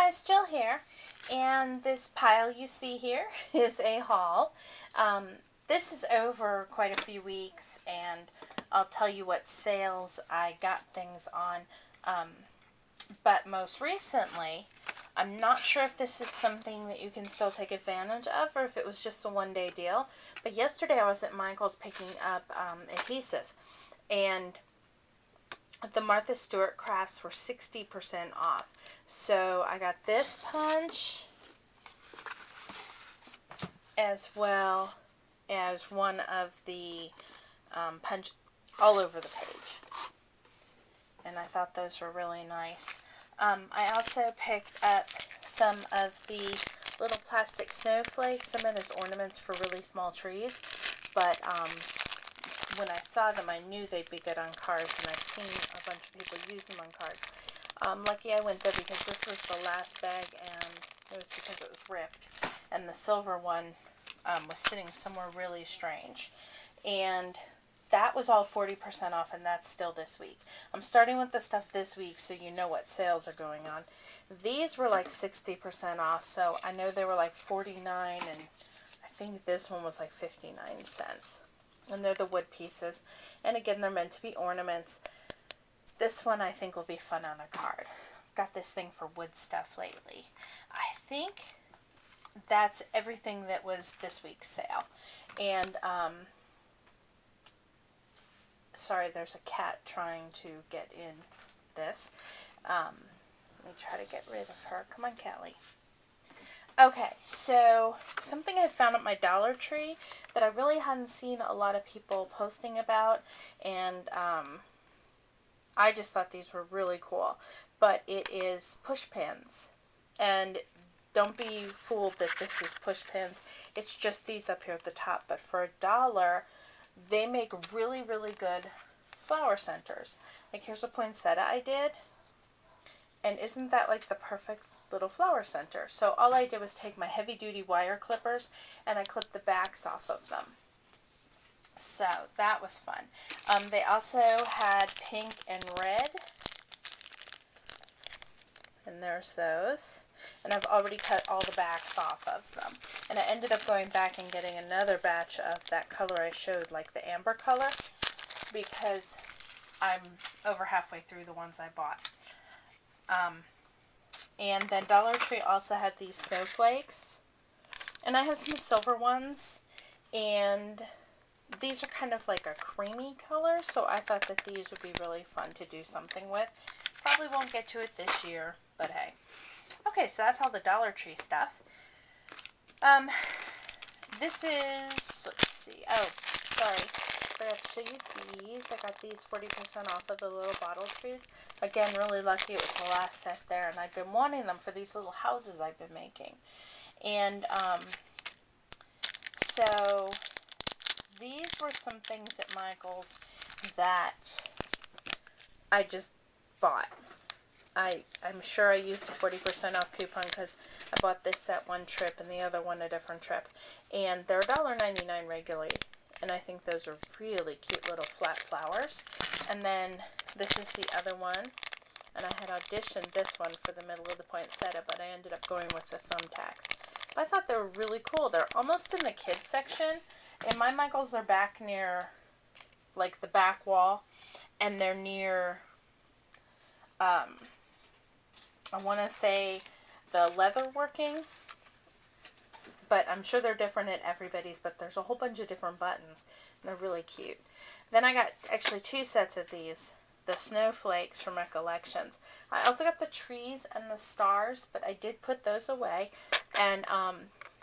guys, Jill here, and this pile you see here is a haul. This is over quite a few weeks, and I'll tell you what sales I got things on. But most recently, I'm not sure if this is something that you can still take advantage of or if it was just a one-day deal. But yesterday I was at Michael's picking up adhesive, and the Martha Stewart crafts were 60% off. So I got this punch as well as one of the punch all over the page. And I thought those were really nice. I also picked up some of the little plastic snowflakes, some of those ornaments for really small trees. But when I saw them, I knew they'd be good on cards, and I've seen a bunch of people use them on cards. Lucky I went there because this was the last bag, and it was because it was ripped. And the silver one was sitting somewhere really strange. And that was all 40% off, and that's still this week. I'm starting with the stuff this week so you know what sales are going on. These were like 60% off, so I know they were like $49, and I think this one was like 59 cents. And they're the wood pieces. And again, they're meant to be ornaments. This one I think will be fun on a card. I've got this thing for wood stuff lately. I think that's everything that was this week's sale. And, sorry, there's a cat trying to get in this. Let me try to get rid of her. Come on, Callie. Okay, so something I found at my Dollar Tree that I really hadn't seen a lot of people posting about, and I just thought these were really cool. But it is push pins, and don't be fooled that this is push pins. It's just these up here at the top, but for $1, they make really, really good flower centers. Like, here's a poinsettia I did, and isn't that like the perfect little flower center? So all I did was take my heavy duty wire clippers and I clipped the backs off of them. So that was fun. They also had pink and red, and there's those, and I've already cut all the backs off of them. And I ended up going back and getting another batch of that color I showed, like the amber color, because I'm over halfway through the ones I bought. And then Dollar Tree also had these snowflakes, and I have some silver ones, and these are kind of like a creamy color, so I thought that these would be really fun to do something with. Probably won't get to it this year, but hey. Okay, so that's all the Dollar Tree stuff. This is, let's see, oh, sorry, I forgot to show you these. I got these 40% off of the little bottle trees. Again, really lucky it was the last set there, and I've been wanting them for these little houses I've been making. And, so these were some things at Michael's that I just bought. I'm sure I used a 40% off coupon because I bought this set one trip and the other one a different trip. And they're $1.99 regularly. And I think those are really cute little flat flowers. And then this is the other one. And I had auditioned this one for the middle of the poinsettia, but I ended up going with the thumbtacks. But I thought they were really cool. They're almost in the kids section. In my Michael's, they're back near, like, the back wall. And they're near, I want to say the leather working, but I'm sure they're different at everybody's, but there's a whole bunch of different buttons, and they're really cute. Then I got actually two sets of these, the snowflakes from Recollections. I also got the trees and the stars, but I did put those away, and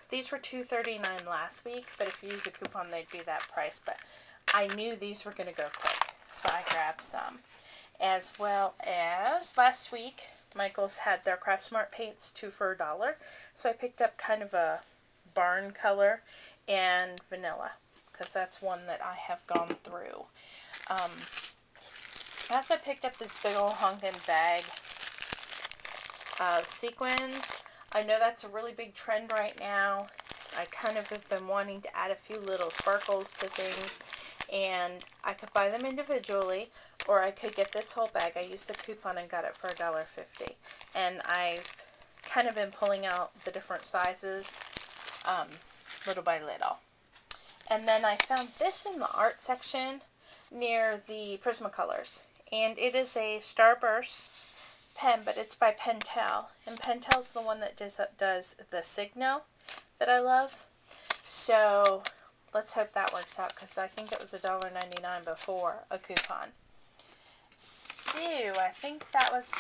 these were $2.39 last week, but if you use a coupon, they'd be that price, but I knew these were going to go quick, so I grabbed some. As well as last week, Michael's had their Craft Smart paints 2 for $1. So I picked up kind of a barn color and vanilla, because that's one that I have gone through. I also picked up this big old honking bag of sequins. I know that's a really big trend right now. I kind of have been wanting to add a few little sparkles to things. And I could buy them individually, or I could get this whole bag. I used a coupon and got it for $1.50. And I've kind of been pulling out the different sizes little by little. And then I found this in the art section near the Prismacolors. And it is a Starburst pen, but it's by Pentel. And Pentel's the one that does the Signo that I love. So let's hope that works out, because I think it was $1.99 before a coupon. So I think that was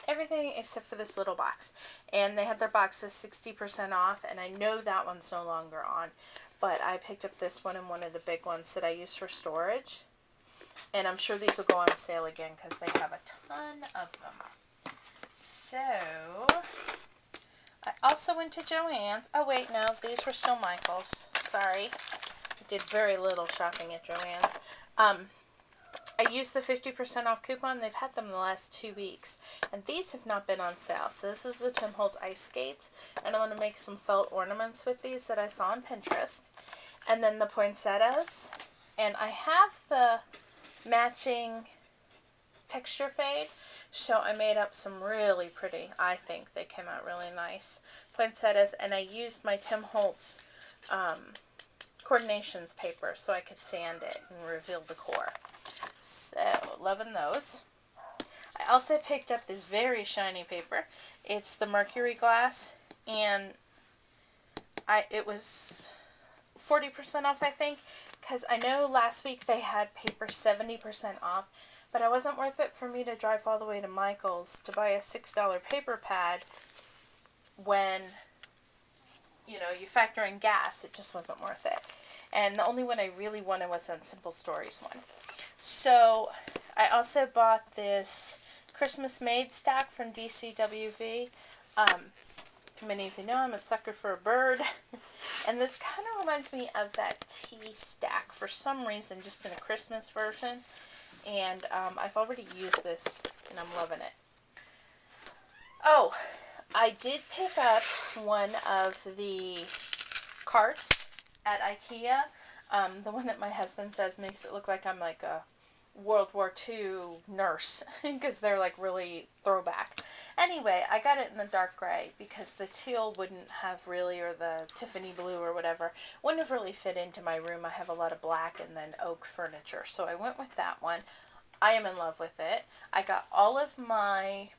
everything except for this little box. And they had their boxes 60% off, and I know that one's no longer on. But I picked up this one and one of the big ones that I use for storage. And I'm sure these will go on sale again because they have a ton of them. So, I also went to Joann's. Oh wait, no, these were still Michael's. Sorry. I did very little shopping at Joann's. I used the 50% off coupon. They've had them the last 2 weeks. And these have not been on sale. So this is the Tim Holtz Ice Skates. And I'm going to make some felt ornaments with these that I saw on Pinterest. And then the poinsettias. And I have the matching texture fade. So I made up some really pretty, I think they came out really nice, poinsettias. And I used my Tim Holtz coordinations paper so I could sand it and reveal the core. So, loving those. I also picked up this very shiny paper. It's the Mercury Glass, and it was 40% off, I think, because I know last week they had paper 70% off, but it wasn't worth it for me to drive all the way to Michael's to buy a $6 paper pad when, you know, you factor in gas. It just wasn't worth it. And the only one I really wanted was a Simple Stories one. So, I also bought this Christmas Made stack from DCWV. Many of you know I'm a sucker for a bird. And this kind of reminds me of that tea stack for some reason, just in a Christmas version. And I've already used this, and I'm loving it. Oh, I did pick up one of the carts at IKEA. The one that my husband says makes it look like I'm like a World War II nurse, because they're like really throwback. Anyway, I got it in the dark gray because the teal wouldn't have really, or the Tiffany blue or whatever, wouldn't have really fit into my room. I have a lot of black and then oak furniture, so I went with that one. I am in love with it. I got all of my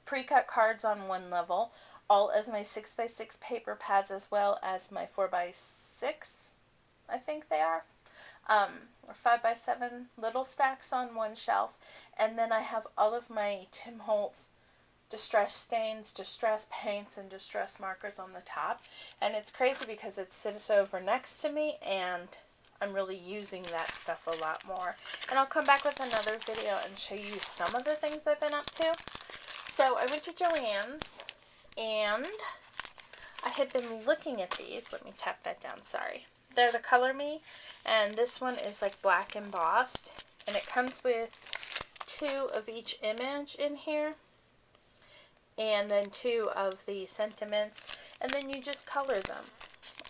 pre-cut cards on one level, all of my 6x6 paper pads, as well as my 4x6, I think they are, or 5x7 little stacks on one shelf. And then I have all of my Tim Holtz distress stains, distress paints, and distress markers on the top. And it's crazy because it sits over next to me, and I'm really using that stuff a lot more. And I'll come back with another video and show you some of the things I've been up to. So I went to Joann's, and I had been looking at these. Let me tap that down, sorry. They're the Color Me, and this one is like black embossed, and it comes with 2 of each image in here, and then 2 of the sentiments, and then you just color them.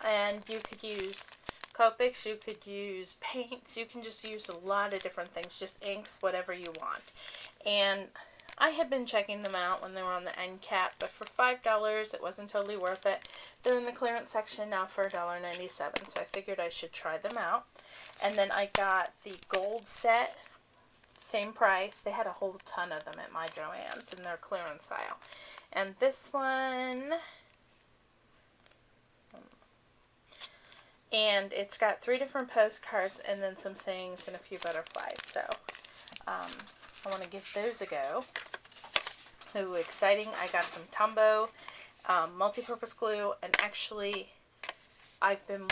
And you could use Copics, you could use paints, you can just use a lot of different things, just inks, whatever you want. And I had been checking them out when they were on the end cap, but for $5, it wasn't totally worth it. They're in the clearance section now for $1.97, so I figured I should try them out. And then I got the gold set, same price. They had a whole ton of them at my Joann's in their clearance aisle. And this one, and it's got 3 different postcards and then some sayings and a few butterflies. So I want to give those a go. Ooh, exciting. I got some Tombow multi-purpose glue, and actually I've been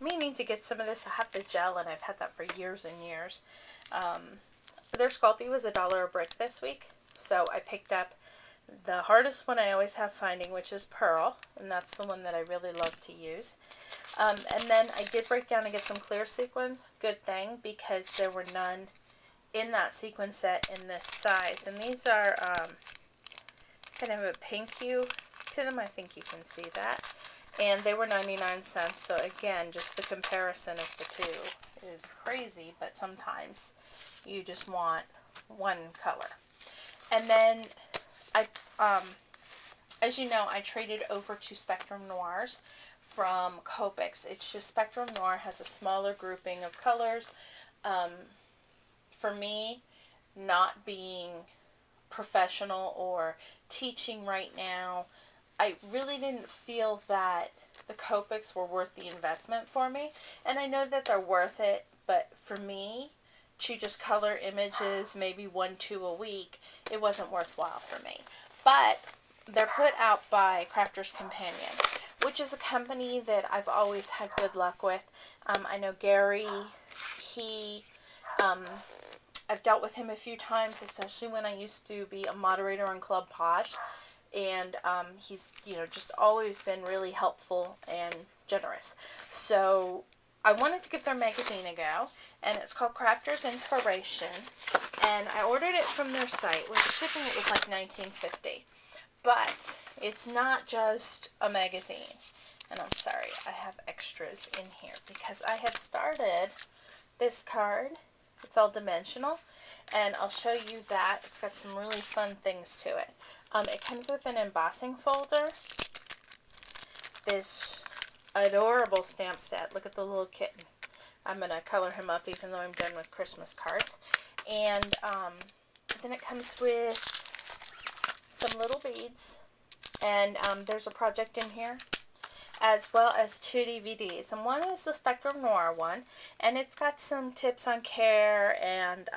meaning to get some of this. I have the gel, and I've had that for years and years. Their Sculpey was $1 a brick this week, so I picked up the hardest one I always have finding, which is Pearl, and that's the one that I really love to use. And then I did break down and get some clear sequins. Good thing, because there were none in that sequin set in this size. And these are kind of a pink hue to them. I think you can see that. And they were 99 cents. So again, just the comparison of the two is crazy, but sometimes you just want one color. And then I as you know, I traded over to Spectrum Noirs from Copics. It's just Spectrum Noir has a smaller grouping of colors. For me, not being professional or teaching right now, I really didn't feel that the Copics were worth the investment for me. And I know that they're worth it, but for me, to just color images, maybe 1-2 a week, it wasn't worthwhile for me. But they're put out by Crafter's Companion, which is a company that I've always had good luck with. I know Gary, I've dealt with him a few times, especially when I used to be a moderator on Club Posh. And he's, just always been really helpful and generous. So I wanted to give their magazine a go, and it's called Crafter's Inspiration. And I ordered it from their site. With shipping, it was like $19.50. But it's not just a magazine. And I'm sorry, I have extras in here because I had started this card. It's all dimensional, and I'll show you that. It's got some really fun things to it. It comes with an embossing folder, this adorable stamp set. Look at the little kitten. I'm going to color him up even though I'm done with Christmas cards. And then it comes with some little beads, and there's a project in here, as well as 2 DVDs. And one is the Spectrum Noir one, and it's got some tips on care and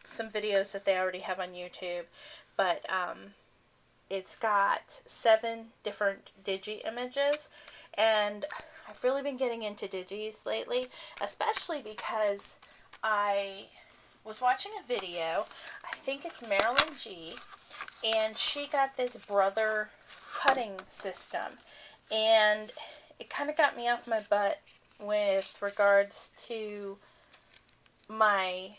some videos that they already have on YouTube. But it's got 7 different digi images, and I've really been getting into digis lately, especially because I was watching a video. I think it's Marilyn G, and she got this brother cutting system, and it kind of got me off my butt with regards to my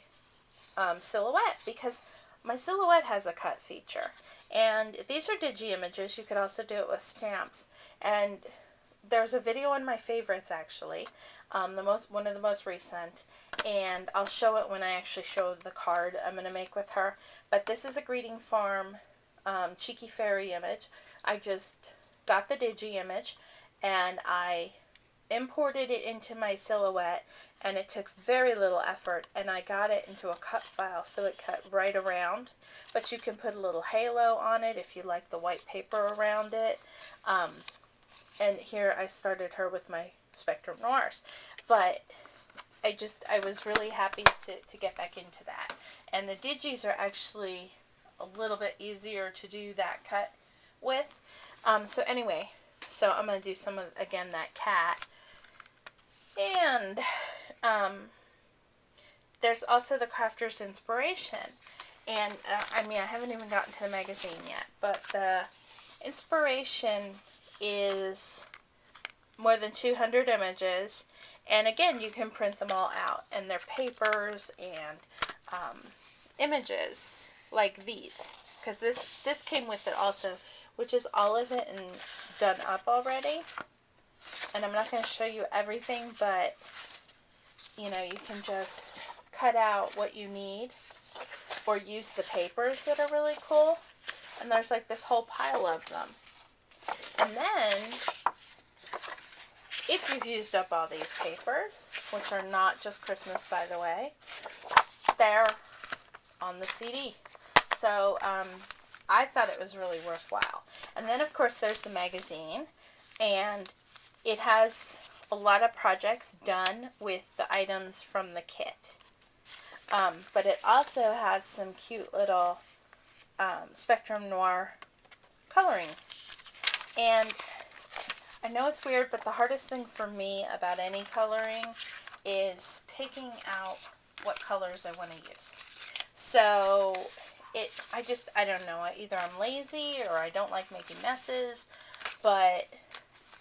silhouette, because my silhouette has a cut feature. And these are digi images. You could also do it with stamps. And there's a video on my favorites, actually, one of the most recent, and I'll show it when I actually show the card I'm going to make with her. But this is a Greeting Farm Cheeky Fairy image. I just got the digi image, and I imported it into my silhouette, and it took very little effort, and I got it into a cut file, so it cut right around. But you can put a little halo on it if you like the white paper around it. And here I started her with my Spectrum Noirs. But I was really happy to get back into that. And the digis are actually a little bit easier to do that cut with. So anyway, so I'm going to do some of, again, that cat. And there's also the Crafter's Inspiration. And I haven't even gotten to the magazine yet, but the Inspiration is more than 200 images, and again, you can print them all out, and they're papers and images like these, because this came with it also, which is all of it and done up already. And I'm not going to show you everything, but you can just cut out what you need or use the papers that are really cool. And there's like this whole pile of them. And then, if you've used up all these papers, which are not just Christmas, by the way, they're on the CD. So I thought it was really worthwhile. And then, of course, there's the magazine, and it has a lot of projects done with the items from the kit. But it also has some cute little Spectrum Noir coloring. And I know it's weird, but the hardest thing for me about any coloring is picking out what colors I want to use. So I don't know, either I'm lazy or I don't like making messes, but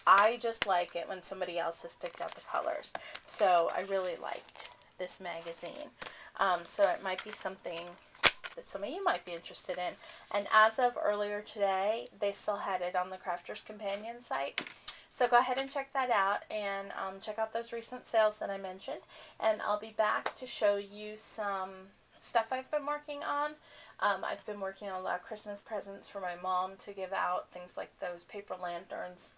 I just like it when somebody else has picked out the colors. So I really liked this magazine. So it might be something that some of you might be interested in. And as of earlier today, they still had it on the Crafter's Companion site. So go ahead and check that out, and check out those recent sales that I mentioned. And I'll be back to show you some stuff I've been working on. I've been working on a lot of Christmas presents for my mom to give out, things like those paper lanterns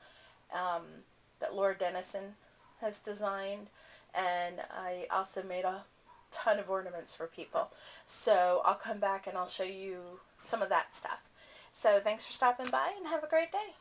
that Laura Dennison has designed. And I also made a ton of ornaments for people. So I'll come back and I'll show you some of that stuff. So thanks for stopping by and have a great day.